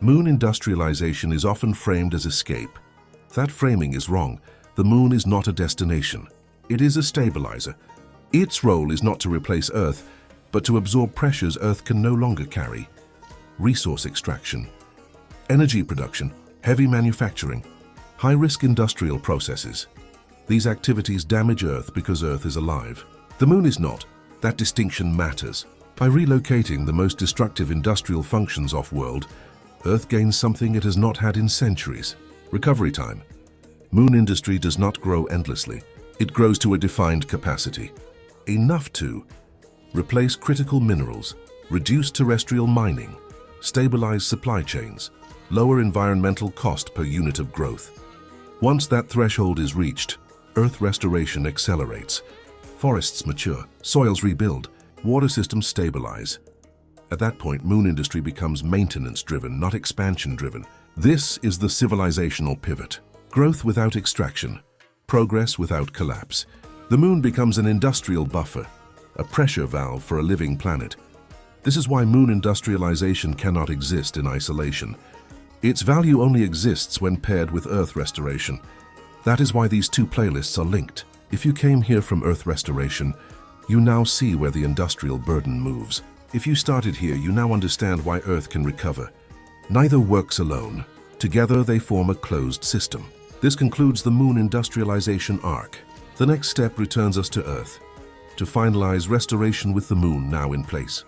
Moon industrialization is often framed as escape. That framing is wrong. The moon is not a destination. It is a stabilizer. Its role is not to replace Earth, but to absorb pressures Earth can no longer carry. Resource extraction, energy production, heavy manufacturing, high-risk industrial processes. These activities damage Earth because Earth is alive. The moon is not. That distinction matters. By relocating the most destructive industrial functions off-world, Earth gains something it has not had in centuries: recovery time. Moon industry does not grow endlessly. It grows to a defined capacity. Enough to replace critical minerals, reduce terrestrial mining, stabilize supply chains, lower environmental cost per unit of growth. Once that threshold is reached, Earth restoration accelerates. Forests mature, soils rebuild, water systems stabilize. At that point, moon industry becomes maintenance-driven, not expansion-driven. This is the civilizational pivot. Growth without extraction, progress without collapse. The moon becomes an industrial buffer, a pressure valve for a living planet. This is why moon industrialization cannot exist in isolation. Its value only exists when paired with Earth restoration. That is why these two playlists are linked. If you came here from Earth restoration, you now see where the industrial burden moves. If you started here, you now understand why Earth can recover. Neither works alone. Together they form a closed system. This concludes the moon industrialization arc. The next step returns us to Earth, to finalize restoration with the moon now in place.